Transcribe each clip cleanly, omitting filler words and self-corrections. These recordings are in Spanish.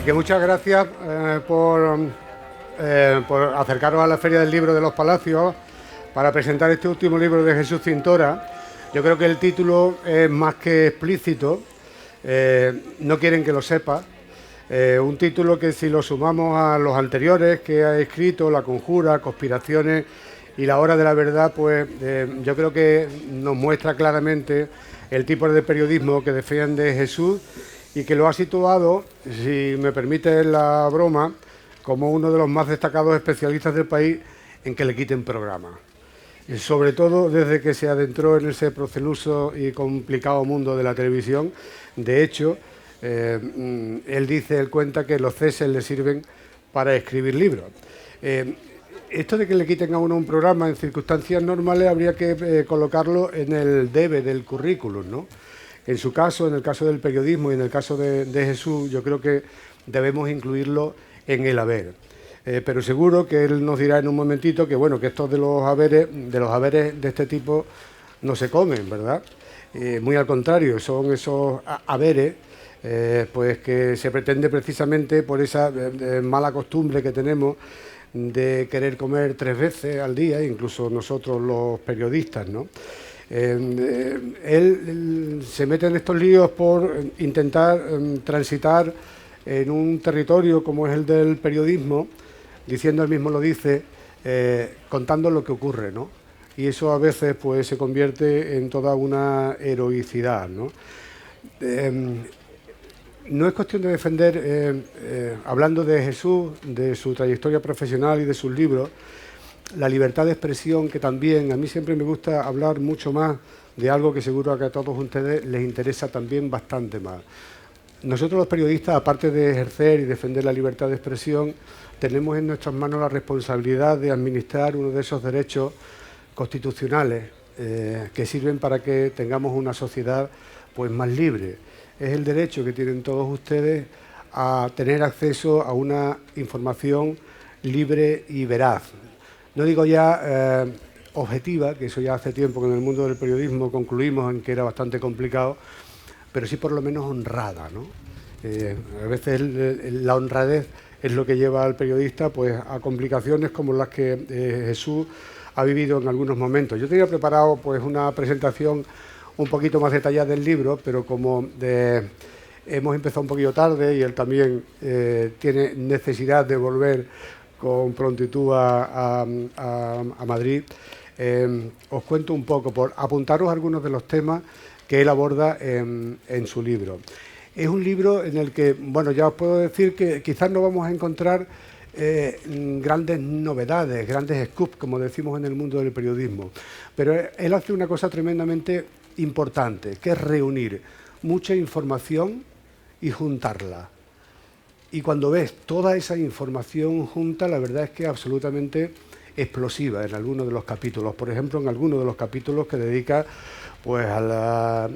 Y que muchas gracias por acercaros a la Feria del Libro de los Palacios para presentar este último libro de Jesús Cintora. Yo creo que el título es más que explícito, no quieren que lo sepa. Un título que, si lo sumamos a los anteriores que ha escrito, La Conjura, Conspiraciones y La Hora de la Verdad, pues yo creo que nos muestra claramente el tipo de periodismo que defiende Jesús y que lo ha situado, si me permite la broma, como uno de los más destacados especialistas del país en que le quiten programa. Y sobre todo desde que se adentró en ese proceluso y complicado mundo de la televisión. De hecho, él cuenta que los ceses le sirven para escribir libros. Esto de que le quiten a uno un programa en circunstancias normales habría que colocarlo en el debe del currículum, ¿no? En su caso, en el caso del periodismo y en el caso de Jesús, yo creo que debemos incluirlo en el haber. Pero seguro que él nos dirá en un momentito que, bueno, que estos de los haberes de este tipo no se comen, ¿verdad? Muy al contrario, son esos haberes pues que se pretende precisamente por esa mala costumbre que tenemos de querer comer 3 veces al día, incluso nosotros los periodistas, ¿no? Él se mete en estos líos por intentar transitar en un territorio como es el del periodismo, diciendo, él mismo lo dice, contando lo que ocurre, ¿no? Y eso a veces pues se convierte en toda una heroicidad, ¿no? No es cuestión de defender, hablando de Jesús, de su trayectoria profesional y de sus libros, la libertad de expresión, que también a mí siempre me gusta hablar mucho más de algo que seguro que a todos ustedes les interesa también bastante más. Nosotros los periodistas, aparte de ejercer y defender la libertad de expresión, tenemos en nuestras manos la responsabilidad de administrar uno de esos derechos constitucionales que sirven para que tengamos una sociedad pues más libre. Es el derecho que tienen todos ustedes a tener acceso a una información libre y veraz. No digo ya objetiva, que eso ya hace tiempo que en el mundo del periodismo concluimos en que era bastante complicado, pero sí por lo menos honrada, ¿no? A veces la honradez es lo que lleva al periodista pues a complicaciones como las que Jesús ha vivido en algunos momentos. Yo tenía preparado pues una presentación un poquito más detallada del libro, pero como hemos empezado un poquito tarde y él también tiene necesidad de volver con prontitud a Madrid, os cuento un poco, por apuntaros algunos de los temas que él aborda en su libro. Es un libro en el que, bueno, ya os puedo decir que quizás no vamos a encontrar grandes novedades, grandes scoops, como decimos en el mundo del periodismo, pero él hace una cosa tremendamente importante, que es reunir mucha información y juntarla. Y cuando ves toda esa información junta, la verdad es que es absolutamente explosiva en algunos de los capítulos. Por ejemplo, en algunos de los capítulos que dedica pues al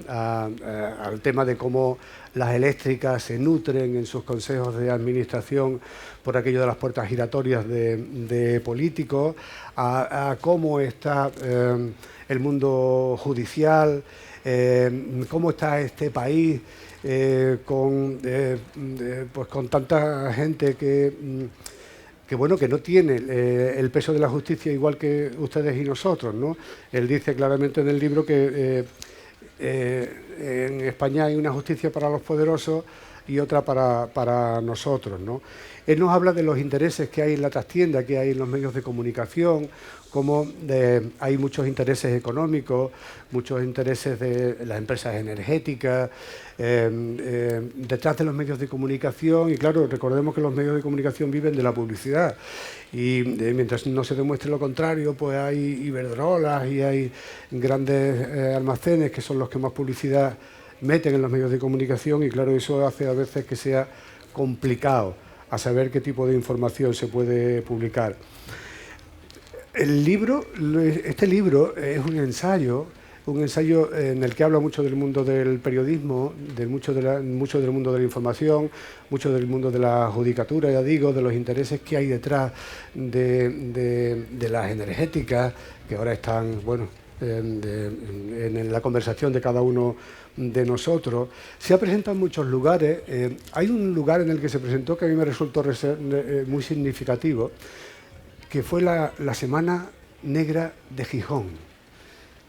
tema de cómo las eléctricas se nutren en sus consejos de administración por aquello de las puertas giratorias de políticos, a cómo está el mundo judicial, cómo está este país con tanta gente que bueno, que no tiene el peso de la justicia igual que ustedes y nosotros, ¿no? Él dice claramente en el libro que en España hay una justicia para los poderosos y otra para nosotros, ¿no? Él nos habla de los intereses que hay en la trastienda, que hay en los medios de comunicación, cómo hay muchos intereses económicos, muchos intereses de las empresas energéticas, detrás de los medios de comunicación. Y claro, recordemos que los medios de comunicación viven de la publicidad y mientras no se demuestre lo contrario, pues hay Iberdrolas y hay grandes almacenes que son los que más publicidad meten en los medios de comunicación, y claro, eso hace a veces que sea complicado a saber qué tipo de información se puede publicar. Este libro es un ensayo en el que habla mucho del mundo del periodismo, mucho del mundo de la información, mucho del mundo de la judicatura, ya digo, de los intereses que hay detrás de las energéticas, que ahora están, bueno, en la conversación de cada uno de nosotros. Se ha presentado en muchos lugares. Hay un lugar en el que se presentó que a mí me resultó muy significativo, que fue la Semana Negra de Gijón.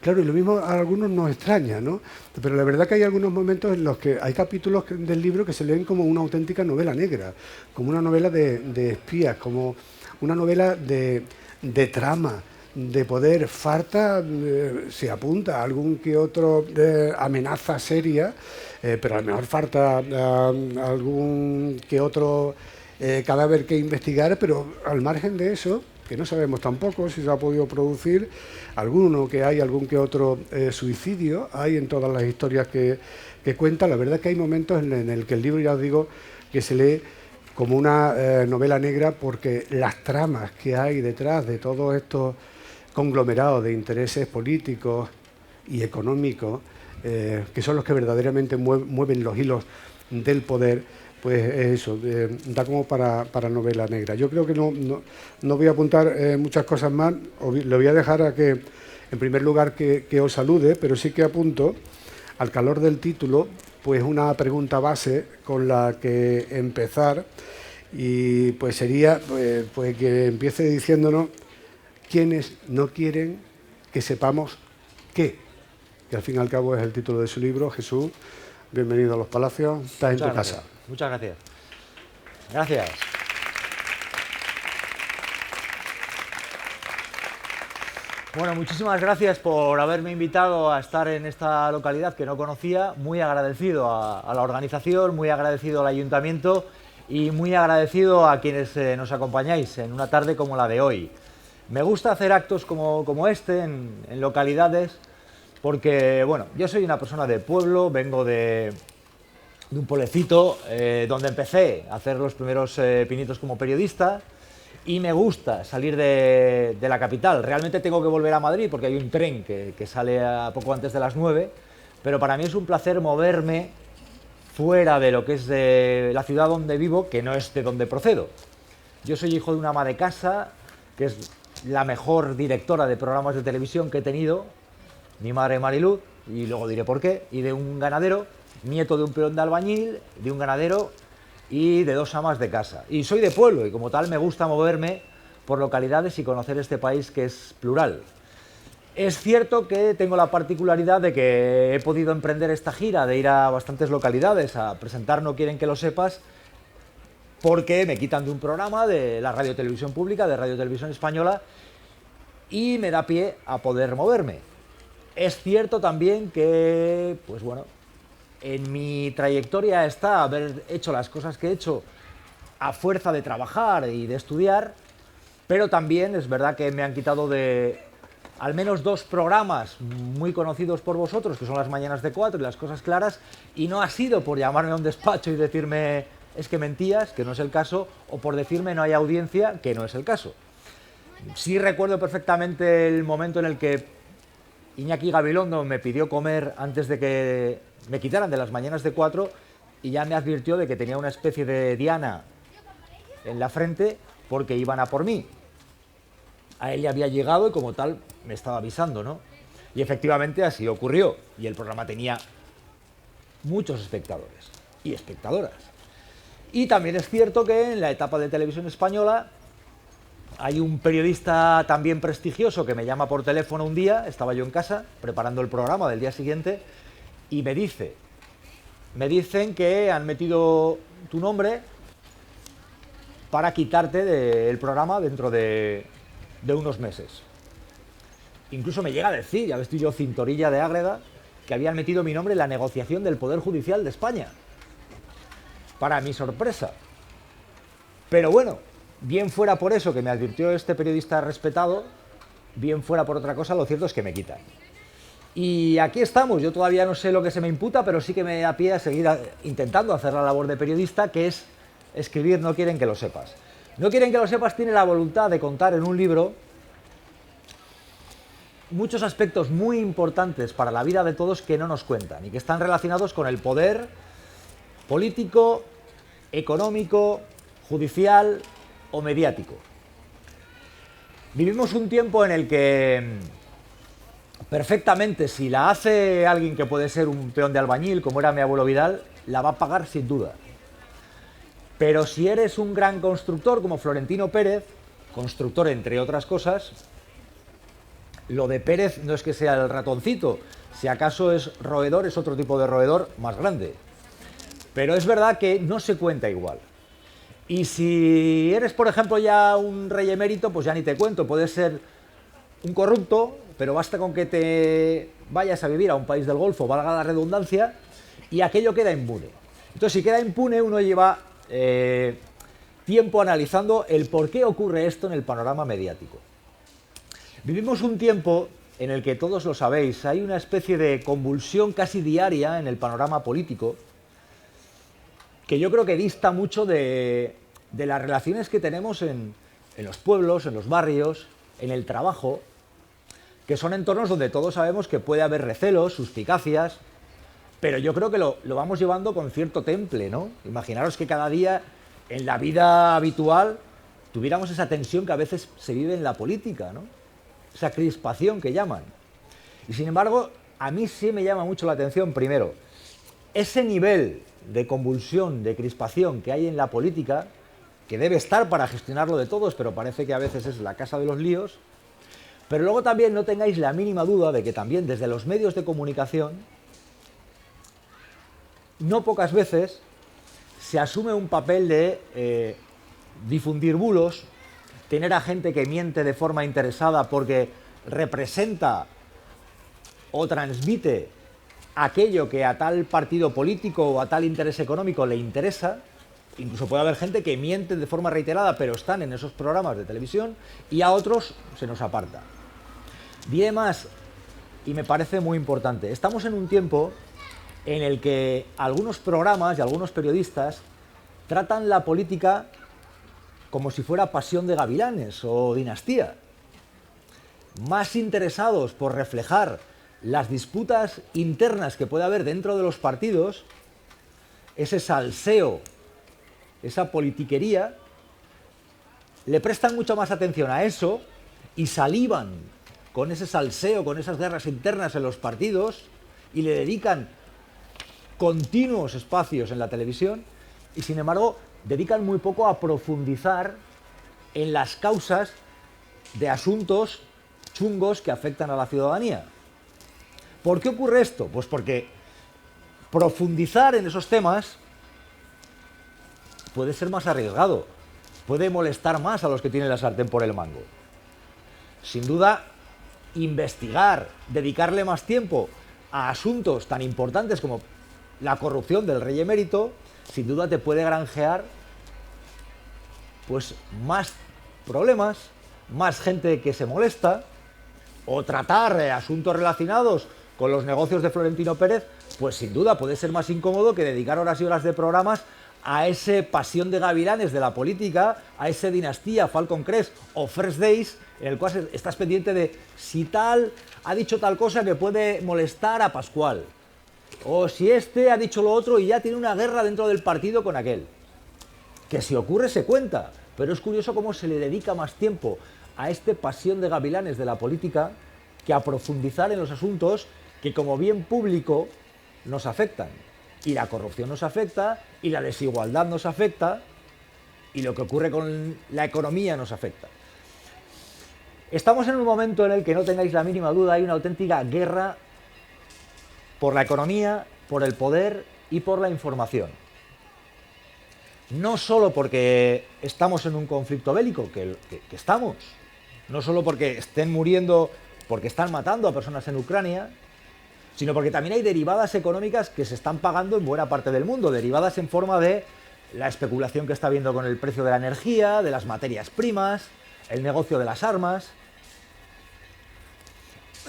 Claro, y lo mismo a algunos nos extraña, ¿no? Pero la verdad que hay algunos momentos en los que hay capítulos del libro que se leen como una auténtica novela negra, como una novela de espías, como una novela de trama, de poder. Farta se apunta a algún que otro amenaza seria, pero a lo mejor falta algún que otro cadáver que investigar, pero al margen de eso, que no sabemos tampoco si se ha podido producir alguno, que hay algún que otro suicidio, hay en todas las historias que cuenta. La verdad es que hay momentos en el que el libro, ya os digo, que se lee como una novela negra, porque las tramas que hay detrás de todos estos conglomerados de intereses políticos y económicos, que son los que verdaderamente mueven los hilos del poder, pues eso, da como para novela negra. Yo creo que no voy a apuntar muchas cosas más, le voy a dejar a que, en primer lugar, que os salude, pero sí que apunto, al calor del título, pues una pregunta base con la que empezar, y pues sería pues que empiece diciéndonos quiénes no quieren que sepamos qué, que al fin y al cabo es el título de su libro. Jesús, bienvenido a Los Palacios, estás en tu casa. Muchas gracias. Gracias. Bueno, muchísimas gracias por haberme invitado a estar en esta localidad que no conocía. Muy agradecido a la organización, muy agradecido al ayuntamiento y muy agradecido a quienes nos acompañáis en una tarde como la de hoy. Me gusta hacer actos como este en localidades porque, bueno, yo soy una persona de pueblo, vengo de un pueblecito donde empecé a hacer los primeros pinitos como periodista, y me gusta salir de la capital. Realmente tengo que volver a Madrid porque hay un tren que sale a poco antes de las 9, pero para mí es un placer moverme fuera de lo que es de la ciudad donde vivo, que no es de donde procedo. Yo soy hijo de una ama de casa, que es la mejor directora de programas de televisión que he tenido, mi madre Mariluz, y luego diré por qué, y de un ganadero, nieto de un peón de albañil, de un ganadero y de dos amas de casa. Y soy de pueblo y como tal me gusta moverme por localidades y conocer este país que es plural. Es cierto que tengo la particularidad de que he podido emprender esta gira de ir a bastantes localidades a presentar No quieren que lo sepas, porque me quitan de un programa de la Radio Televisión Pública, de Radio Televisión Española, y me da pie a poder moverme. Es cierto también que, pues bueno, en mi trayectoria está haber hecho las cosas que he hecho a fuerza de trabajar y de estudiar, pero también es verdad que me han quitado de al menos dos programas muy conocidos por vosotros, que son Las Mañanas de 4 y Las Cosas Claras, y no ha sido por llamarme a un despacho y decirme es que mentías, que no es el caso, o por decirme no hay audiencia, que no es el caso. Sí recuerdo perfectamente el momento en el que Iñaki Gabilondo me pidió comer antes de que me quitaran de Las Mañanas de 4, y ya me advirtió de que tenía una especie de diana en la frente porque iban a por mí. A él le había llegado y como tal me estaba avisando, ¿no? Y efectivamente así ocurrió, y el programa tenía muchos espectadores y espectadoras. Y también es cierto que en la etapa de Televisión Española hay un periodista también prestigioso que me llama por teléfono un día, estaba yo en casa preparando el programa del día siguiente, y me dicen que han metido tu nombre para quitarte del programa dentro de unos meses. Incluso me llega a decir, ya estoy yo cintorilla de Ágreda, que habían metido mi nombre en la negociación del Poder Judicial de España. Para mi sorpresa. Pero bueno, bien fuera por eso que me advirtió este periodista respetado, bien fuera por otra cosa, lo cierto es que me quitan. Y aquí estamos, yo todavía no sé lo que se me imputa, pero sí que me da pie a seguir intentando hacer la labor de periodista, que es escribir No quieren que lo sepas. No quieren que lo sepas tiene la voluntad de contar en un libro muchos aspectos muy importantes para la vida de todos que no nos cuentan y que están relacionados con el poder político, económico, judicial o mediático. Vivimos un tiempo en el que perfectamente, si la hace alguien que puede ser un peón de albañil, como era mi abuelo Vidal, la va a pagar sin duda. Pero si eres un gran constructor como Florentino Pérez, constructor entre otras cosas, lo de Pérez no es que sea el ratoncito, si acaso es roedor, es otro tipo de roedor más grande. Pero es verdad que no se cuenta igual. Y si eres, por ejemplo, ya un rey emérito, pues ya ni te cuento, puedes ser un corrupto, pero basta con que te vayas a vivir a un país del Golfo, valga la redundancia, y aquello queda impune. Entonces, si queda impune, uno lleva tiempo analizando el por qué ocurre esto en el panorama mediático. Vivimos un tiempo en el que, todos lo sabéis, hay una especie de convulsión casi diaria en el panorama político, que yo creo que dista mucho de las relaciones que tenemos en los pueblos, en los barrios, en el trabajo, que son entornos donde todos sabemos que puede haber recelos, suspicacias, pero yo creo que lo vamos llevando con cierto temple, ¿no? Imaginaros que cada día en la vida habitual tuviéramos esa tensión que a veces se vive en la política, ¿no? Esa crispación que llaman. Y sin embargo, a mí sí me llama mucho la atención, primero, ese nivel de convulsión, de crispación que hay en la política, que debe estar para gestionarlo de todos, pero parece que a veces es la casa de los líos. Pero luego también no tengáis la mínima duda de que también desde los medios de comunicación, no pocas veces se asume un papel de difundir bulos, tener a gente que miente de forma interesada porque representa o transmite aquello que a tal partido político o a tal interés económico le interesa. Incluso puede haber gente que miente de forma reiterada, pero están en esos programas de televisión, y a otros se nos aparta. Diré más, y me parece muy importante. Estamos en un tiempo en el que algunos programas y algunos periodistas tratan la política como si fuera Pasión de Gavilanes o Dinastía. Más interesados por reflejar las disputas internas que puede haber dentro de los partidos, ese salseo, esa politiquería, le prestan mucho más atención a eso y salivan con ese salseo, con esas guerras internas en los partidos, y le dedican continuos espacios en la televisión, y sin embargo dedican muy poco a profundizar en las causas de asuntos chungos que afectan a la ciudadanía. ¿Por qué ocurre esto? Pues porque profundizar en esos temas puede ser más arriesgado, puede molestar más a los que tienen la sartén por el mango. Sin duda, investigar, dedicarle más tiempo a asuntos tan importantes como la corrupción del rey emérito, sin duda te puede granjear pues más problemas, más gente que se molesta, o tratar asuntos relacionados con los negocios de Florentino Pérez, pues sin duda puede ser más incómodo que dedicar horas y horas de programas a ese Pasión de Gavilanes de la política, a ese Dinastía, Falcon Crest o Fresh Days, en el cual estás pendiente de si tal ha dicho tal cosa que puede molestar a Pascual, o si este ha dicho lo otro y ya tiene una guerra dentro del partido con aquel. Que si ocurre se cuenta, pero es curioso cómo se le dedica más tiempo a este Pasión de Gavilanes de la política que a profundizar en los asuntos que como bien público nos afectan. Y la corrupción nos afecta, y la desigualdad nos afecta, y lo que ocurre con la economía nos afecta. Estamos en un momento en el que, no tengáis la mínima duda, hay una auténtica guerra por la economía, por el poder y por la información. No solo porque estamos en un conflicto bélico, que estamos, no solo porque estén muriendo, porque están matando a personas en Ucrania, sino porque también hay derivadas económicas que se están pagando en buena parte del mundo, derivadas en forma de la especulación que está habiendo con el precio de la energía, de las materias primas, el negocio de las armas.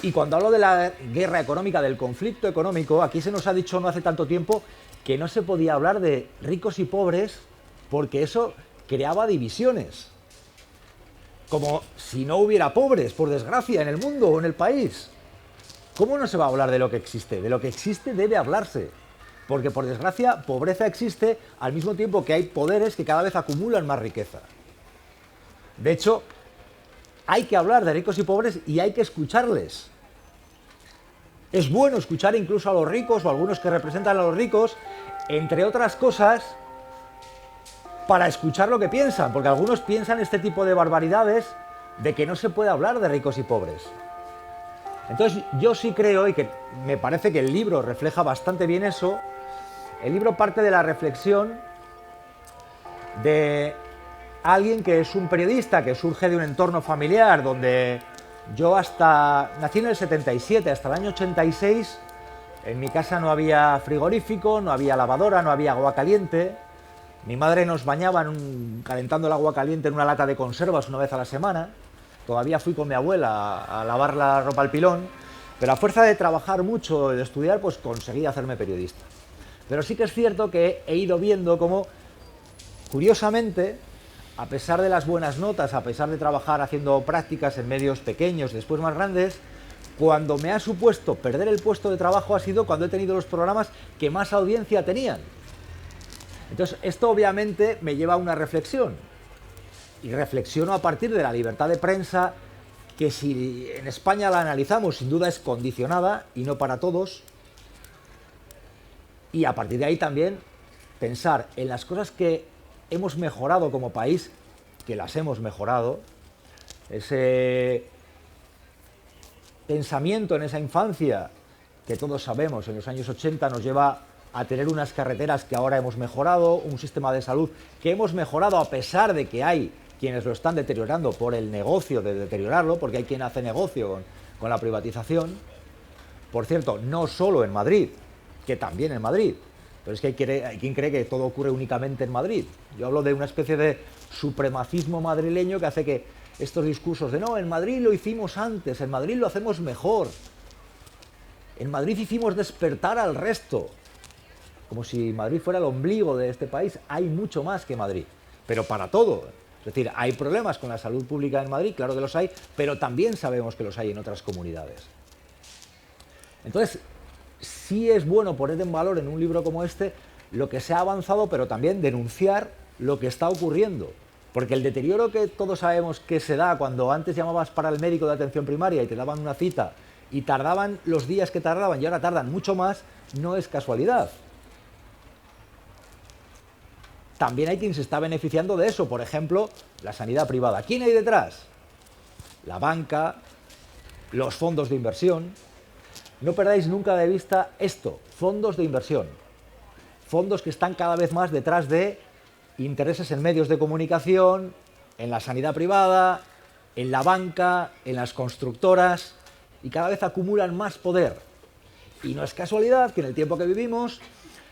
Y cuando hablo de la guerra económica, del conflicto económico, aquí se nos ha dicho no hace tanto tiempo que no se podía hablar de ricos y pobres porque eso creaba divisiones. Como si no hubiera pobres, por desgracia, en el mundo o en el país. ¿Cómo no se va a hablar de lo que existe? De lo que existe debe hablarse. Porque, por desgracia, pobreza existe al mismo tiempo que hay poderes que cada vez acumulan más riqueza. De hecho, hay que hablar de ricos y pobres y hay que escucharles. Es bueno escuchar incluso a los ricos o a algunos que representan a los ricos, entre otras cosas, para escuchar lo que piensan, porque algunos piensan este tipo de barbaridades de que no se puede hablar de ricos y pobres. Entonces yo sí creo, y que me parece que el libro refleja bastante bien eso, el libro parte de la reflexión de alguien que es un periodista, que surge de un entorno familiar donde yo nací en el 77, hasta el año 86, en mi casa no había frigorífico, no había lavadora, no había agua caliente. Mi madre nos bañaba calentando el agua caliente en una lata de conservas una vez a la semana. Todavía fui con mi abuela a lavar la ropa al pilón, pero a fuerza de trabajar mucho y de estudiar, pues conseguí hacerme periodista. Pero sí que es cierto que he ido viendo cómo, curiosamente, a pesar de las buenas notas, a pesar de trabajar haciendo prácticas en medios pequeños, después más grandes, cuando me ha supuesto perder el puesto de trabajo ha sido cuando he tenido los programas que más audiencia tenían. Entonces, esto obviamente me lleva a una reflexión. Y reflexiono a partir de la libertad de prensa, que si en España la analizamos, sin duda es condicionada y no para todos. Y a partir de ahí también pensar en las cosas que hemos mejorado como país, que las hemos mejorado, ese pensamiento en esa infancia que todos sabemos en los años 80 nos lleva a tener unas carreteras que ahora hemos mejorado, un sistema de salud que hemos mejorado a pesar de que hay quienes lo están deteriorando por el negocio de deteriorarlo, porque hay quien hace negocio con la privatización. Por cierto, no solo en Madrid, que también en Madrid, pero es que hay quien cree que todo ocurre únicamente en Madrid. Yo hablo de una especie de supremacismo madrileño que hace que estos discursos de no, en Madrid lo hicimos antes, en Madrid lo hacemos mejor, en Madrid hicimos despertar al resto, como si Madrid fuera el ombligo de este país. Hay mucho más que Madrid, pero para todo. Es decir, hay problemas con la salud pública en Madrid, claro que los hay, pero también sabemos que los hay en otras comunidades. Entonces, sí es bueno poner en valor en un libro como este lo que se ha avanzado, pero también denunciar lo que está ocurriendo. Porque el deterioro que todos sabemos que se da cuando antes llamabas para el médico de atención primaria y te daban una cita y tardaban los días que tardaban y ahora tardan mucho más, no es casualidad. También hay quien se está beneficiando de eso, por ejemplo, la sanidad privada. ¿Quién hay detrás? La banca, los fondos de inversión. No perdáis nunca de vista esto, fondos de inversión. Fondos que están cada vez más detrás de intereses en medios de comunicación, en la sanidad privada, en la banca, en las constructoras, y cada vez acumulan más poder. Y no es casualidad que en el tiempo que vivimos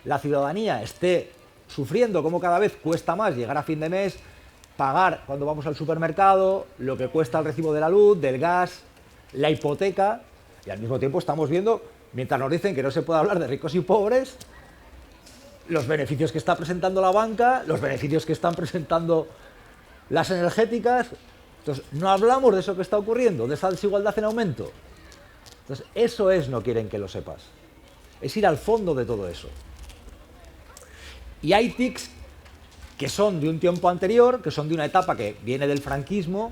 la ciudadanía esté sufriendo como cada vez cuesta más llegar a fin de mes, pagar cuando vamos al supermercado, lo que cuesta el recibo de la luz, del gas, la hipoteca, y al mismo tiempo estamos viendo, mientras nos dicen que no se puede hablar de ricos y pobres, los beneficios que está presentando la banca, los beneficios que están presentando las energéticas. Entonces, no hablamos de eso que está ocurriendo, de esa desigualdad en aumento. Entonces, eso es no quieren que lo sepas. Es ir al fondo de todo eso. Y hay tics que son de un tiempo anterior, que son de una etapa que viene del franquismo,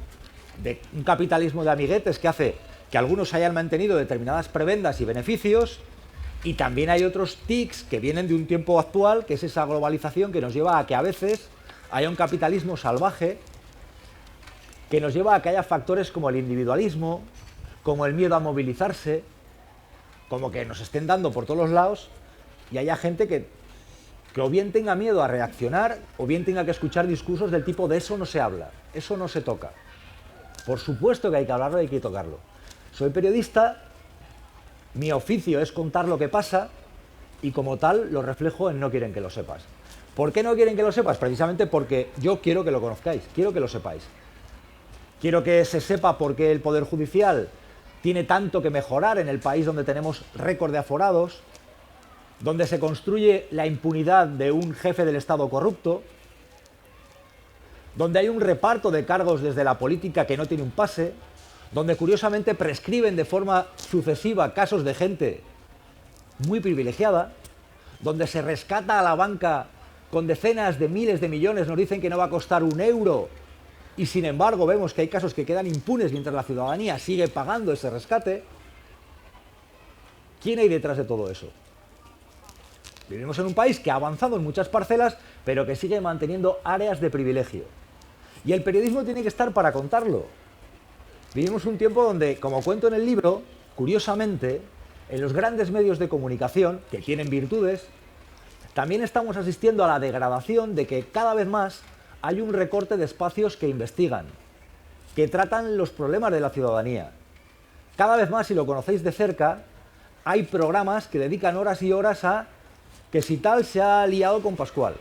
de un capitalismo de amiguetes que hace que algunos hayan mantenido determinadas prebendas y beneficios, y también hay otros tics que vienen de un tiempo actual, que es esa globalización que nos lleva a que a veces haya un capitalismo salvaje, que nos lleva a que haya factores como el individualismo, como el miedo a movilizarse, como que nos estén dando por todos los lados, y haya gente que o bien tenga miedo a reaccionar, o bien tenga que escuchar discursos del tipo de eso no se habla, eso no se toca. Por supuesto que hay que hablarlo y hay que tocarlo. Soy periodista, mi oficio es contar lo que pasa, y como tal lo reflejo en no quieren que lo sepas. ¿Por qué no quieren que lo sepas? Precisamente porque yo quiero que lo conozcáis, quiero que lo sepáis. Quiero que se sepa por qué el Poder Judicial tiene tanto que mejorar en el país donde tenemos récord de aforados, donde se construye la impunidad de un jefe del Estado corrupto, donde hay un reparto de cargos desde la política que no tiene un pase, donde curiosamente prescriben de forma sucesiva casos de gente muy privilegiada, donde se rescata a la banca con decenas de miles de millones, nos dicen que no va a costar un euro, y sin embargo vemos que hay casos que quedan impunes mientras la ciudadanía sigue pagando ese rescate. ¿Quién hay detrás de todo eso? Vivimos en un país que ha avanzado en muchas parcelas, pero que sigue manteniendo áreas de privilegio. Y el periodismo tiene que estar para contarlo. Vivimos un tiempo donde, como cuento en el libro, curiosamente, en los grandes medios de comunicación, que tienen virtudes, también estamos asistiendo a la degradación de que cada vez más hay un recorte de espacios que investigan, que tratan los problemas de la ciudadanía. Cada vez más, si lo conocéis de cerca, hay programas que dedican horas y horas a que si tal se ha liado con Pascual,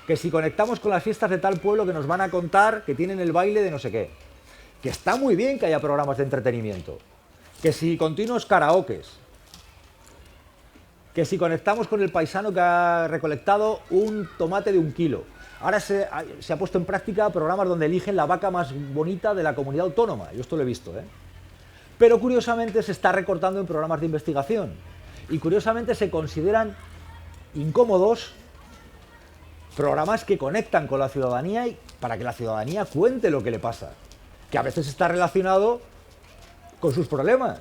que si conectamos con las fiestas de tal pueblo que nos van a contar que tienen el baile de no sé qué, que está muy bien que haya programas de entretenimiento, que si continuos karaokes, que si conectamos con el paisano que ha recolectado un tomate de 1 kilo. Ahora se ha puesto en práctica programas donde eligen la vaca más bonita de la comunidad autónoma. Yo esto lo he visto, ¿eh? Pero curiosamente se está recortando en programas de investigación. Y curiosamente se consideran incómodos programas que conectan con la ciudadanía y para que la ciudadanía cuente lo que le pasa. Que a veces está relacionado con sus problemas,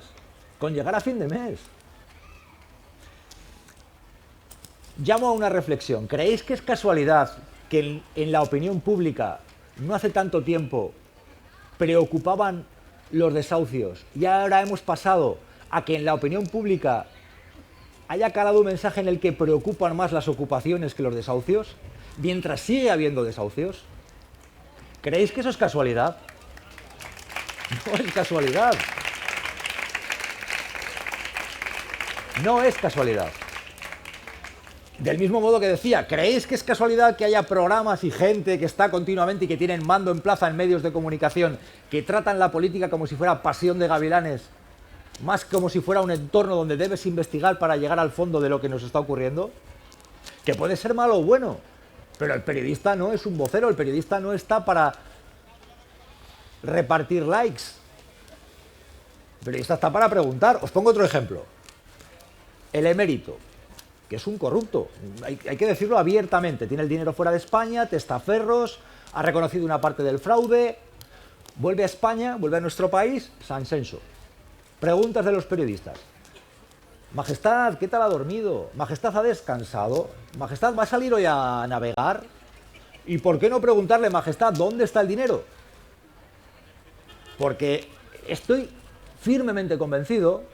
con llegar a fin de mes. Llamo a una reflexión. ¿Creéis que es casualidad que en la opinión pública no hace tanto tiempo preocupaban los desahucios y ahora hemos pasado a que en la opinión pública haya calado un mensaje en el que preocupan más las ocupaciones que los desahucios, mientras sigue habiendo desahucios? ¿Creéis que eso es casualidad? No es casualidad. No es casualidad. Del mismo modo que decía, ¿creéis que es casualidad que haya programas y gente que está continuamente y que tienen mando en plaza en medios de comunicación que tratan la política como si fuera pasión de gavilanes, más como si fuera un entorno donde debes investigar para llegar al fondo de lo que nos está ocurriendo? Que puede ser malo o bueno, pero el periodista no es un vocero, el periodista no está para repartir likes. El periodista está para preguntar. Os pongo otro ejemplo. El emérito, que es un corrupto, hay que decirlo abiertamente, tiene el dinero fuera de España, testaferros, ha reconocido una parte del fraude, vuelve a España, vuelve a nuestro país, San Senso. Preguntas de los periodistas. Majestad, ¿qué tal ha dormido? Majestad, ¿ha descansado? Majestad, ¿va a salir hoy a navegar? ¿Y por qué no preguntarle, Majestad, dónde está el dinero? Porque estoy firmemente convencido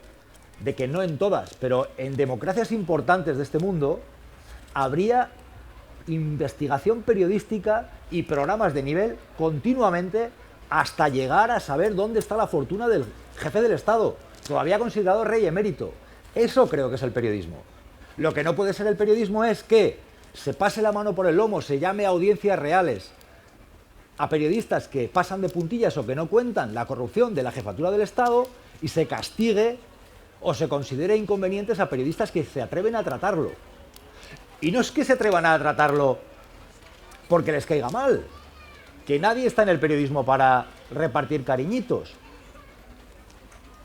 de que no en todas, pero en democracias importantes de este mundo, habría investigación periodística y programas de nivel continuamente hasta llegar a saber dónde está la fortuna del jefe del Estado, todavía considerado rey emérito. Eso creo que es el periodismo. Lo que no puede ser el periodismo es que se pase la mano por el lomo, se llame a audiencias reales, a periodistas que pasan de puntillas o que no cuentan la corrupción de la jefatura del Estado y se castigue o se considere inconvenientes a periodistas que se atreven a tratarlo. Y no es que se atrevan a tratarlo porque les caiga mal, que nadie está en el periodismo para repartir cariñitos.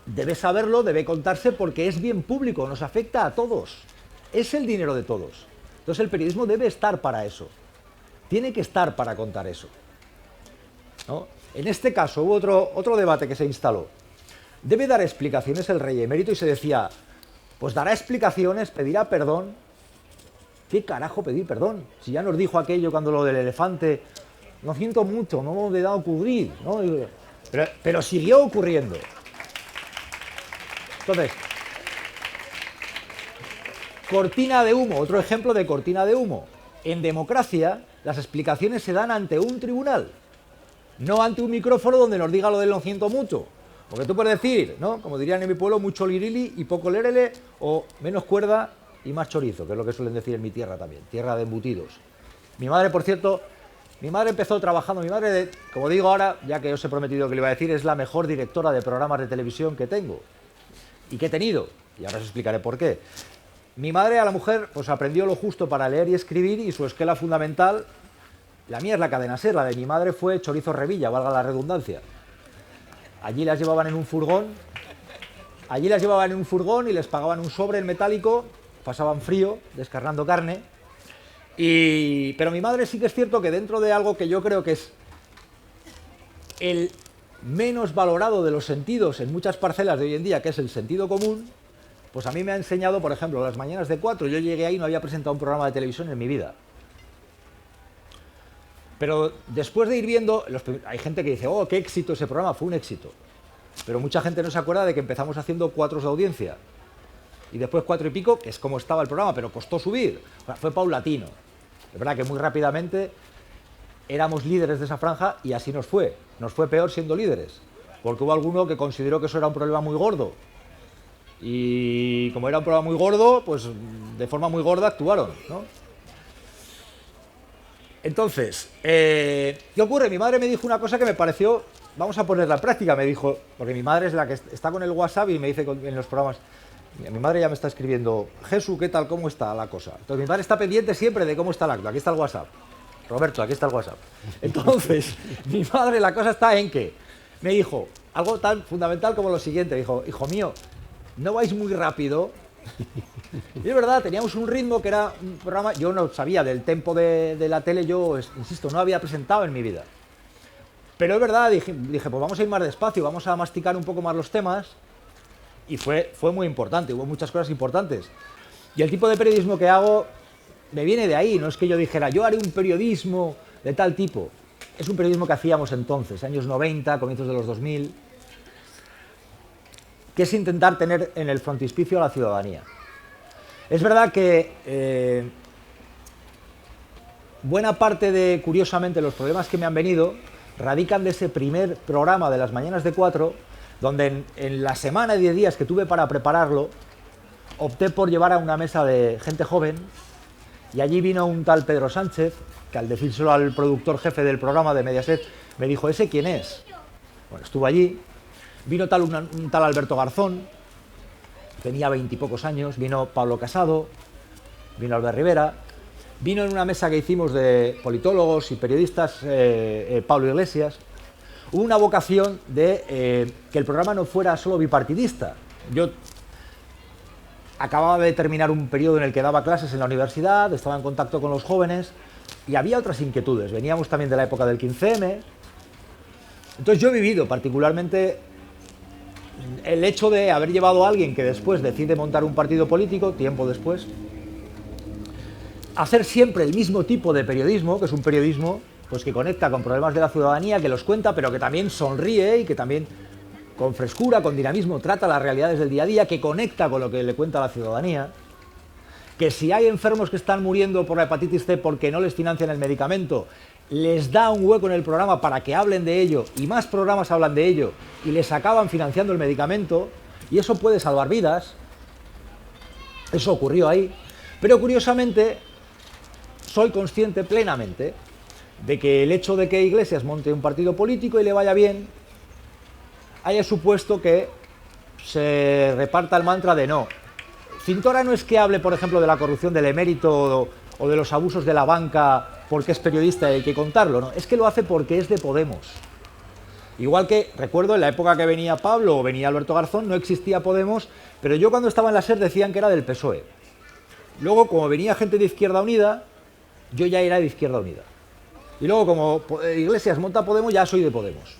Debe saberlo, debe contarse porque es bien público, nos afecta a todos. Es el dinero de todos. Entonces el periodismo debe estar para eso. Tiene que estar para contar eso, ¿no? En este caso hubo otro debate que se instaló. ¿Debe dar explicaciones el rey emérito? Y se decía, pues dará explicaciones, pedirá perdón. ¿Qué carajo pedir perdón? Si ya nos dijo aquello cuando lo del elefante, lo siento mucho, no me he dado a ocurrir, ¿no? Pero siguió ocurriendo. Entonces, cortina de humo, otro ejemplo de cortina de humo. En democracia, las explicaciones se dan ante un tribunal, no ante un micrófono donde nos diga lo del lo siento mucho. Porque tú puedes decir, ¿no? Como dirían en mi pueblo, mucho lirili y poco lerele, o menos cuerda y más chorizo, que es lo que suelen decir en mi tierra también, tierra de embutidos. Mi madre, por cierto, mi madre empezó trabajando, mi madre, como digo ahora, ya que os he prometido que le iba a decir, es la mejor directora de programas de televisión que tengo y que he tenido, y ahora os explicaré por qué. Mi madre, a la mujer, pues aprendió lo justo para leer y escribir, y su esquela fundamental, la mía es la cadena SER, la de mi madre fue chorizo Revilla, valga la redundancia. Allí las llevaban en un furgón, y les pagaban un sobre en metálico, pasaban frío, descarnando carne. Pero mi madre sí que es cierto que dentro de algo que yo creo que es el menos valorado de los sentidos en muchas parcelas de hoy en día, que es el sentido común, pues a mí me ha enseñado, por ejemplo, Las Mañanas de 4, yo llegué ahí y no había presentado un programa de televisión en mi vida. Pero después de ir viendo, hay gente que dice, oh, qué éxito ese programa, fue un éxito. Pero mucha gente no se acuerda de que empezamos haciendo 4 de audiencia. Y después 4 y pico, que es como estaba el programa, pero costó subir. O sea, fue paulatino. Es verdad que muy rápidamente éramos líderes de esa franja y así nos fue. Nos fue peor siendo líderes. Porque hubo alguno que consideró que eso era un problema muy gordo. Y como era un problema muy gordo, pues de forma muy gorda actuaron, ¿no? Entonces, ¿qué ocurre? Mi madre me dijo una cosa que me pareció, vamos a ponerla en práctica, me dijo, porque mi madre es la que está con el WhatsApp y me dice en los programas, mi madre ya me está escribiendo, Jesús, ¿qué tal? ¿Cómo está la cosa? Entonces mi madre está pendiente siempre de cómo está el acto, aquí está el WhatsApp. Roberto, aquí está el WhatsApp. Entonces, mi madre, la cosa está en que me dijo algo tan fundamental como lo siguiente, dijo, hijo mío, no vais muy rápido. Y es verdad, teníamos un ritmo que era un programa, yo no sabía del tempo de la tele, yo, insisto, no había presentado en mi vida. Pero es verdad, dije, pues vamos a ir más despacio, vamos a masticar un poco más los temas, y fue muy importante, hubo muchas cosas importantes. Y el tipo de periodismo que hago me viene de ahí, no es que yo dijera, yo haré un periodismo de tal tipo. Es un periodismo que hacíamos entonces, años 90, comienzos de los 2000, que es intentar tener en el frontispicio a la ciudadanía. Es verdad que buena parte de, curiosamente, los problemas que me han venido radican de ese primer programa de Las Mañanas de 4, donde en la semana de 10 días que tuve para prepararlo, opté por llevar a una mesa de gente joven, y allí vino un tal Pedro Sánchez, que al decírselo al productor jefe del programa de Mediaset, me dijo, ¿ese quién es? Bueno, estuvo allí. Vino un tal Alberto Garzón, tenía 20 y pocos años, vino Pablo Casado, vino Albert Rivera, vino en una mesa que hicimos de politólogos y periodistas Pablo Iglesias. Hubo una vocación de que el programa no fuera solo bipartidista. Yo acababa de terminar un periodo en el que daba clases en la universidad, estaba en contacto con los jóvenes y había otras inquietudes. Veníamos también de la época del 15M. Entonces yo he vivido particularmente el hecho de haber llevado a alguien que después decide montar un partido político, tiempo después, hacer siempre el mismo tipo de periodismo, que es un periodismo pues, que conecta con problemas de la ciudadanía, que los cuenta, pero que también sonríe y que también con frescura, con dinamismo, trata las realidades del día a día, que conecta con lo que le cuenta a la ciudadanía, que si hay enfermos que están muriendo por la hepatitis C porque no les financian el medicamento, les da un hueco en el programa para que hablen de ello, y más programas hablan de ello, y les acaban financiando el medicamento, y eso puede salvar vidas. Eso ocurrió ahí. Pero curiosamente, soy consciente plenamente de que el hecho de que Iglesias monte un partido político y le vaya bien, haya supuesto que se reparta el mantra de no. Cintora no es que hable, por ejemplo, de la corrupción del emérito o de los abusos de la banca porque es periodista y hay que contarlo, no, es que lo hace porque es de Podemos. Igual que, recuerdo, en la época que venía Pablo o venía Alberto Garzón, no existía Podemos, pero yo cuando estaba en la SER decían que era del PSOE. Luego, como venía gente de Izquierda Unida, yo ya era de Izquierda Unida. Y luego, como Iglesias monta Podemos, ya soy de Podemos.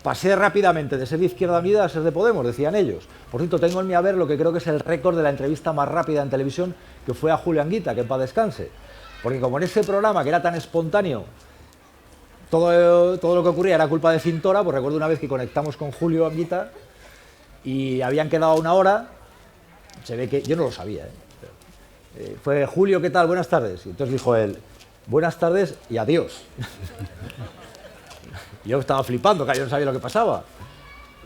Pasé rápidamente de ser de Izquierda Unida a ser de Podemos, decían ellos. Por cierto, tengo en mi haber lo que creo que es el récord de la entrevista más rápida en televisión, que fue a Julio Anguita, que en paz descanse. Porque como en ese programa, que era tan espontáneo, todo lo que ocurría era culpa de Cintora, pues recuerdo una vez que conectamos con Julio Anguita y habían quedado una hora, se ve que, yo no lo sabía, fue Julio, ¿qué tal? Buenas tardes. Y entonces dijo él, buenas tardes y adiós. Yo estaba flipando, que yo no sabía lo que pasaba.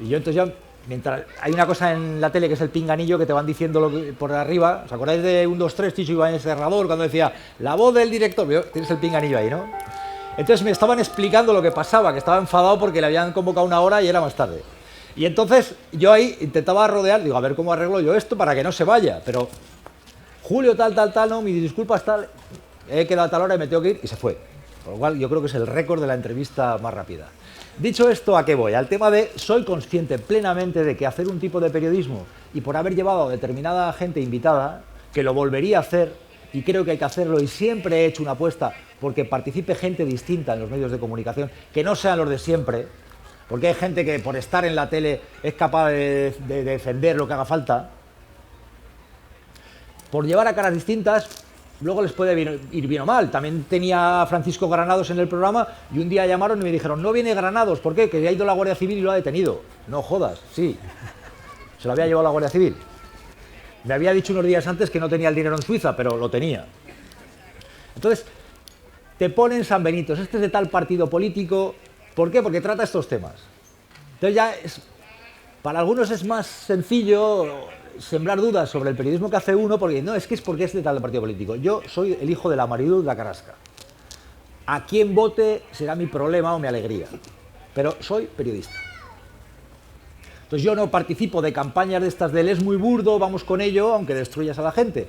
Y yo entonces ya, mientras hay una cosa en la tele que es el pinganillo que te van diciendo lo que, por arriba, ¿os acordáis de 1, 2, 3, Chicho Ibáñez Serrador, cuando decía la voz del director? Tienes el pinganillo ahí, ¿no? Entonces me estaban explicando lo que pasaba, que estaba enfadado porque le habían convocado una hora y era más tarde. Y entonces yo ahí intentaba rodear, digo, a ver cómo arreglo yo esto para que no se vaya, pero Julio tal, no, mis disculpas tal, he quedado a tal hora y me tengo que ir, y se fue. Por lo cual yo creo que es el récord de la entrevista más rápida. Dicho esto, ¿a qué voy? Al tema de, soy consciente plenamente de que hacer un tipo de periodismo, y por haber llevado a determinada gente invitada, que lo volvería a hacer, y creo que hay que hacerlo, y siempre he hecho una apuesta porque participe gente distinta en los medios de comunicación, que no sean los de siempre, Porque hay gente que por estar en la tele es capaz de defender lo que haga falta. Por llevar a caras distintas, luego les puede ir bien o mal. También tenía a Francisco Granados en el programa y un día llamaron y me dijeron, no viene Granados, ¿por qué? Que ha ido la Guardia Civil y lo ha detenido. No jodas, sí. Se lo había llevado la Guardia Civil. Me había dicho unos días antes que no tenía el dinero en Suiza, pero lo tenía. Entonces, te ponen San Benitos, este es de tal partido político. ¿Por qué? Porque trata estos temas. Entonces ya para algunos es más sencillo sembrar dudas sobre el periodismo que hace uno, porque no, es porque es de tal partido político. Yo soy el hijo de la Marilu de la Carrasca. A quién vote será mi problema o mi alegría, pero soy periodista. Entonces yo no participo de campañas de estas del es muy burdo, vamos con ello, aunque destruyas a la gente.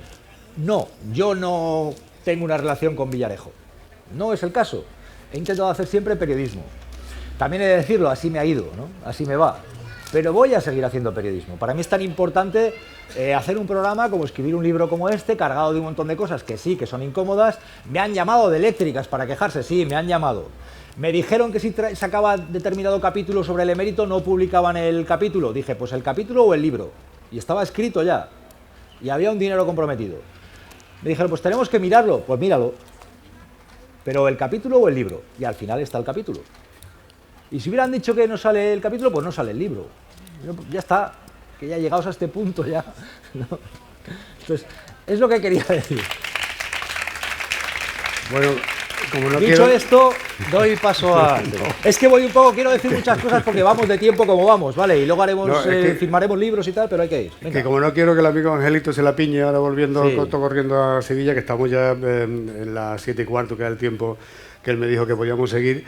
No, yo no tengo una relación con Villarejo. No es el caso. He intentado hacer siempre periodismo. También he de decirlo, así me ha ido, ¿no? Así me va. Pero voy a seguir haciendo periodismo. Para mí es tan importante hacer un programa como escribir un libro como este, cargado de un montón de cosas que sí, que son incómodas. Me han llamado de eléctricas para quejarse, sí, me han llamado. Me dijeron que si sacaba determinado capítulo sobre el emérito no publicaban el capítulo. Dije, pues el capítulo o el libro. Y estaba escrito ya. Y había un dinero comprometido. Me dijeron, pues tenemos que mirarlo. Pues míralo. Pero el capítulo o el libro. Y al final está el capítulo. Y si hubieran dicho que no sale el capítulo, pues no sale el libro. Ya está, que ya llegados a este punto ya. ¿No? Entonces, es lo que quería decir. Bueno, como no dicho esto, doy paso a... Es que voy un poco, quiero decir muchas cosas porque vamos de tiempo como vamos, ¿vale? Y luego haremos, firmaremos libros y tal, pero hay que ir. Venga. Que como no quiero que el amigo Angelito se la piñe ahora volviendo, corriendo a Sevilla, que estamos ya en las 7:15, que es el tiempo que él me dijo que podíamos seguir,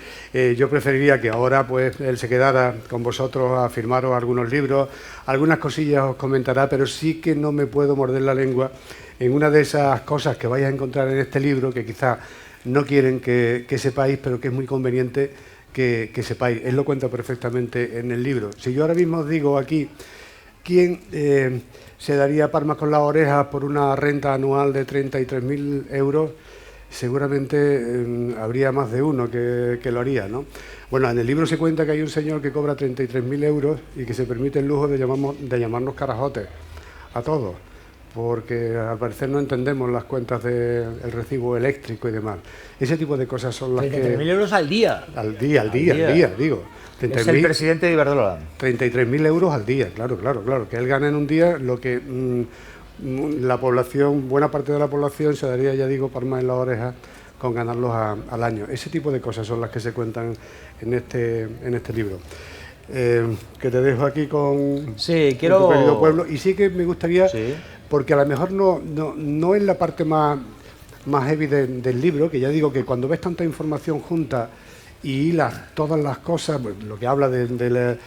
yo preferiría que ahora pues él se quedara con vosotros a firmaros algunos libros, algunas cosillas os comentará, pero sí que no me puedo morder la lengua en una de esas cosas que vais a encontrar en este libro que quizás no quieren que sepáis, pero que es muy conveniente que sepáis. Él lo cuenta perfectamente en el libro. Si yo ahora mismo os digo aquí, ¿quién se daría palmas con las orejas por una renta anual de 33.000 euros? Seguramente habría más de uno que lo haría, ¿no? Bueno, en el libro se cuenta que hay un señor que cobra 33.000 euros y que se permite el lujo de llamarnos carajotes a todos, porque al parecer no entendemos las cuentas del recibo eléctrico y demás. Ese tipo de cosas son las 33.000 euros al día. Al día, digo. Es el presidente de Iberdrola. 33.000 euros al día, claro. Que él gana en un día lo que la población, buena parte de la población se daría, ya digo, palmas en la oreja con ganarlos al año. Ese tipo de cosas son las que se cuentan en este libro. Que te dejo aquí con tu querido pueblo. Y sí que me gustaría, porque a lo mejor no es la parte más heavy del libro, que ya digo que cuando ves tanta información junta y todas las cosas, pues, lo que habla de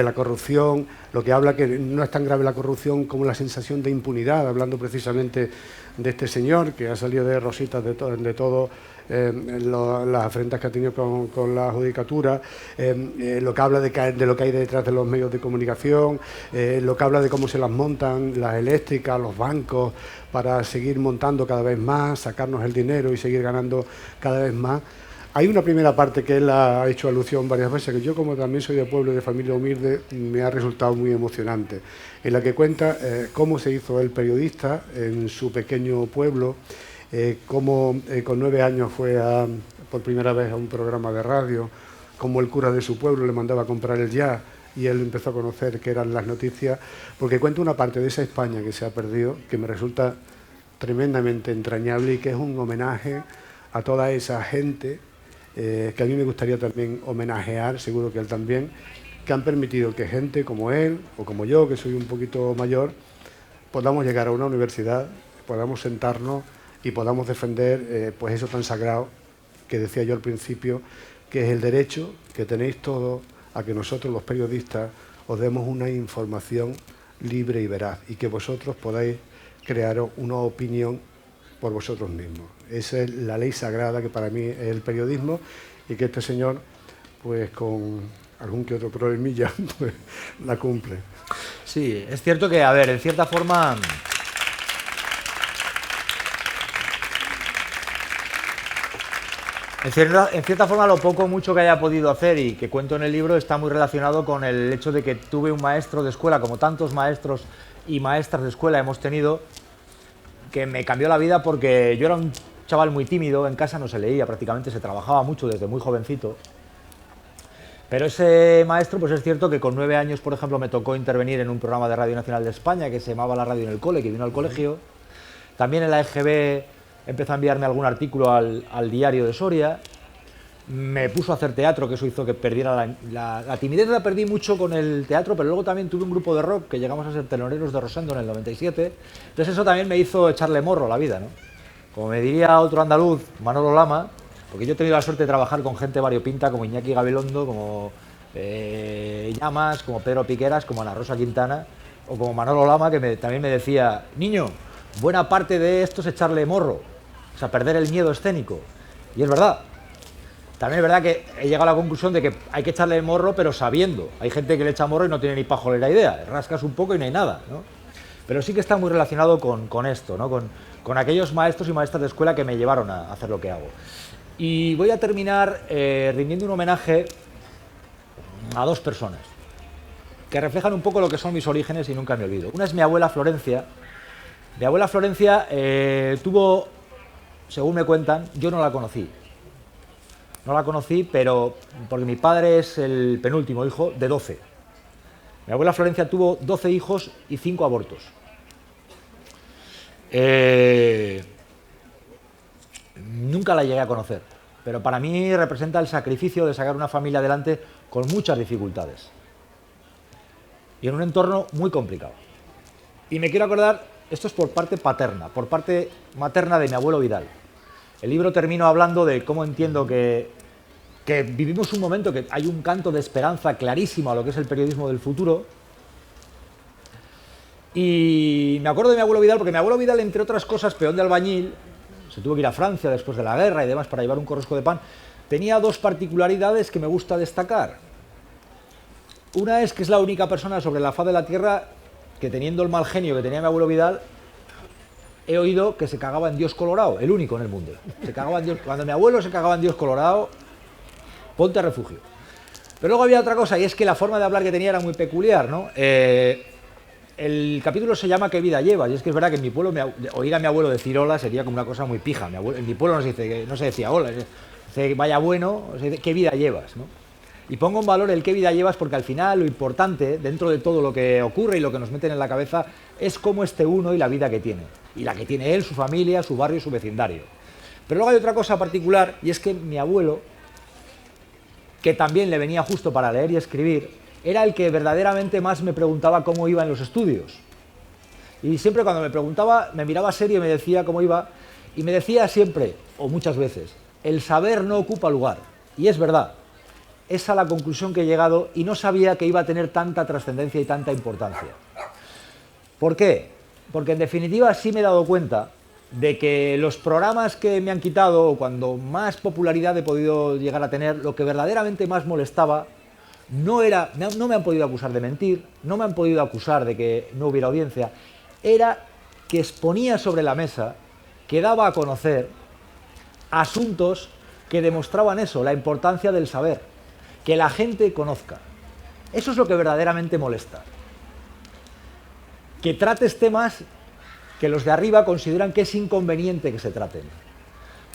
la corrupción, lo que habla que no es tan grave la corrupción como la sensación de impunidad, hablando precisamente de este señor que ha salido de rositas de todo las afrentas que ha tenido con la judicatura, lo que habla de lo que hay detrás de los medios de comunicación, lo que habla de cómo se las montan las eléctricas, los bancos, para seguir montando cada vez más, sacarnos el dinero y seguir ganando cada vez más. Hay una primera parte que él ha hecho alusión varias veces, que yo como también soy de pueblo y de familia humilde, me ha resultado muy emocionante, en la que cuenta cómo se hizo el periodista en su pequeño pueblo, cómo con 9 años fue por primera vez a un programa de radio, cómo el cura de su pueblo le mandaba a comprar el Ya y él empezó a conocer qué eran las noticias, porque cuenta una parte de esa España que se ha perdido, que me resulta tremendamente entrañable y que es un homenaje a toda esa gente que a mí me gustaría también homenajear, seguro que él también, que han permitido que gente como él o como yo, que soy un poquito mayor, podamos llegar a una universidad, podamos sentarnos y podamos defender pues eso tan sagrado que decía yo al principio, que es el derecho que tenéis todos a que nosotros los periodistas os demos una información libre y veraz y que vosotros podáis crearos una opinión por vosotros mismos. Esa es la ley sagrada que para mí es el periodismo y que este señor, pues con algún que otro problemilla, pues la cumple. Sí, es cierto que, a ver, en cierta forma... En cierta forma, lo poco o mucho que haya podido hacer y que cuento en el libro está muy relacionado con el hecho de que tuve un maestro de escuela, como tantos maestros y maestras de escuela hemos tenido, que me cambió la vida porque yo era un chaval muy tímido, en casa no se leía prácticamente, se trabajaba mucho desde muy jovencito. Pero ese maestro, pues es cierto que con 9 años, por ejemplo, me tocó intervenir en un programa de Radio Nacional de España que se llamaba La Radio en el Cole, que vino al colegio. También en la EGB empezó a enviarme algún artículo al diario de Soria. Me puso a hacer teatro, que eso hizo que perdiera la timidez. La perdí mucho con el teatro, pero luego también tuve un grupo de rock que llegamos a ser teloneros de Rosendo en el 97. Entonces eso también me hizo echarle morro a la vida, ¿no? Como me diría otro andaluz, Manolo Lama, porque yo he tenido la suerte de trabajar con gente variopinta como Iñaki Gabilondo, como Llamas, como Pedro Piqueras, como Ana Rosa Quintana, o como Manolo Lama, que también me decía, niño, buena parte de esto es echarle morro, o sea, perder el miedo escénico. Y es verdad. También es verdad que he llegado a la conclusión de que hay que echarle morro, pero sabiendo. Hay gente que le echa morro y no tiene ni pajolera idea. Rascas un poco y no hay nada, ¿no? Pero sí que está muy relacionado con esto, ¿no? Con aquellos maestros y maestras de escuela que me llevaron a hacer lo que hago. Y voy a terminar rindiendo un homenaje a dos personas que reflejan un poco lo que son mis orígenes y nunca me olvido. Una es mi abuela Florencia. Mi abuela Florencia tuvo, según me cuentan, yo no la conocí. No la conocí, pero porque mi padre es el penúltimo hijo de 12. Mi abuela Florencia tuvo 12 hijos y 5 abortos. Nunca la llegué a conocer, pero para mí representa el sacrificio de sacar una familia adelante con muchas dificultades y en un entorno muy complicado. Y me quiero acordar, esto es por parte paterna, por parte materna de mi abuelo Vidal. El libro termino hablando de cómo entiendo que vivimos un momento que hay un canto de esperanza clarísimo a lo que es el periodismo del futuro. Y me acuerdo de mi abuelo Vidal, porque mi abuelo Vidal, entre otras cosas, peón de albañil, se tuvo que ir a Francia después de la guerra y demás para llevar un corrosco de pan, tenía dos particularidades que me gusta destacar. Una es que es la única persona sobre la faz de la tierra que, teniendo el mal genio que tenía mi abuelo Vidal, he oído que se cagaba en Dios colorado, el único en el mundo. Se cagaba en Dios. Cuando mi abuelo se cagaba en Dios colorado, ponte a refugio. Pero luego había otra cosa, y es que la forma de hablar que tenía era muy peculiar, ¿no? El capítulo se llama ¿Qué vida llevas? Y es que es verdad que en mi pueblo, oír a mi abuelo decir hola sería como una cosa muy pija. En mi pueblo no se decía hola, se dice vaya bueno, se dice, ¿qué vida llevas? ¿No? Y pongo en valor el qué vida llevas porque al final lo importante, dentro de todo lo que ocurre y lo que nos meten en la cabeza, es cómo esté uno y la vida que tiene. Y la que tiene él, su familia, su barrio y su vecindario. Pero luego hay otra cosa particular, y es que mi abuelo, que también le venía justo para leer y escribir, era el que verdaderamente más me preguntaba cómo iba en los estudios. Y siempre cuando me preguntaba, me miraba serio y me decía cómo iba, y me decía siempre, o muchas veces, el saber no ocupa lugar. Y es verdad. Es a la conclusión que he llegado y no sabía que iba a tener tanta trascendencia y tanta importancia. ¿Por qué? Porque en definitiva sí me he dado cuenta de que los programas que me han quitado, cuando más popularidad he podido llegar a tener, lo que verdaderamente más molestaba no me han podido acusar de mentir, no me han podido acusar de que no hubiera audiencia, era que exponía sobre la mesa, que daba a conocer asuntos que demostraban eso, la importancia del saber. Que la gente conozca. Eso es lo que verdaderamente molesta. Que trates temas que los de arriba consideran que es inconveniente que se traten.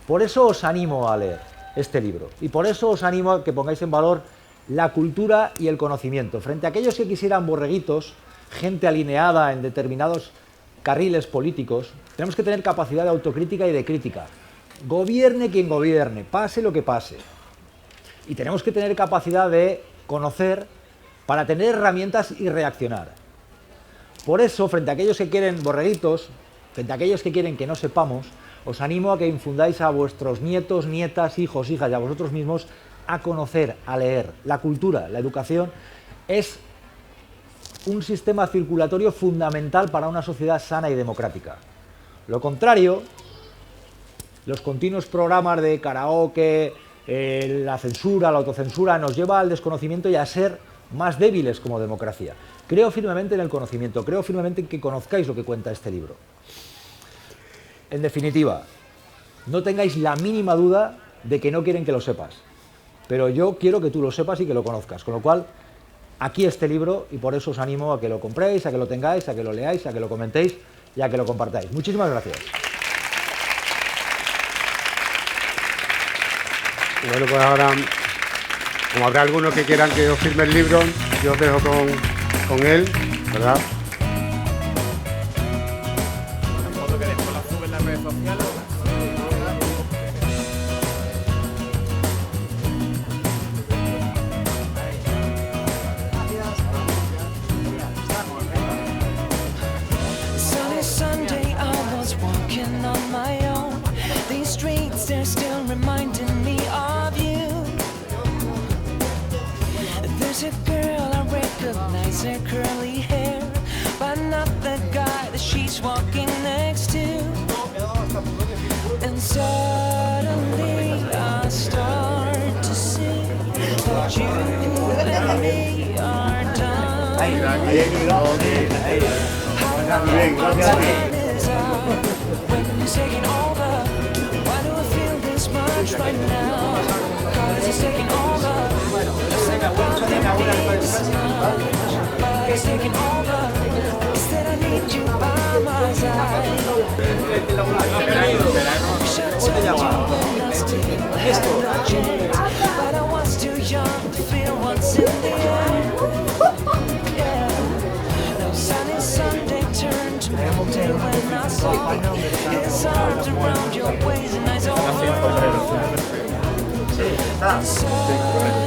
Por eso os animo a leer este libro y por eso os animo a que pongáis en valor la cultura y el conocimiento. Frente a aquellos que quisieran borreguitos, gente alineada en determinados carriles políticos, tenemos que tener capacidad de autocrítica y de crítica. Gobierne quien gobierne, pase lo que pase. Y tenemos que tener capacidad de conocer para tener herramientas y reaccionar. Por eso, frente a aquellos que quieren borreguitos, frente a aquellos que quieren que no sepamos, os animo a que infundáis a vuestros nietos, nietas, hijos, hijas y a vosotros mismos a conocer, a leer. La cultura, la educación es un sistema circulatorio fundamental para una sociedad sana y democrática. Lo contrario, los continuos programas de karaoke, la censura, la autocensura, nos lleva al desconocimiento y a ser más débiles como democracia. Creo firmemente en el conocimiento, creo firmemente en que conozcáis lo que cuenta este libro. En definitiva, no tengáis la mínima duda de que no quieren que lo sepas. Pero yo quiero que tú lo sepas y que lo conozcas. Con lo cual, aquí este libro, y por eso os animo a que lo compréis, a que lo tengáis, a que lo leáis, a que lo comentéis y a que lo compartáis. Muchísimas gracias. Bueno, pues ahora, como habrá algunos que quieran que os firme el libro, yo os dejo con él, ¿verdad? La foto que después la sube en las redes sociales. Sunny Sunday, I was walking on my own. These streets, they're still reminding me of you. There's a girl, I recognize her curly hair, but not the guy that she's walking next to. And suddenly I start to see that you and me are done. When you're taking over, why do I feel this much right now? 'Cause it's taking over. It's taking over. Instead I need you by my side. Should tell you when I still had no chance, but I was too young to feel what's in the air. Yeah. No sunny Sunday turned to Monday when I saw his arms around your waist and I saw.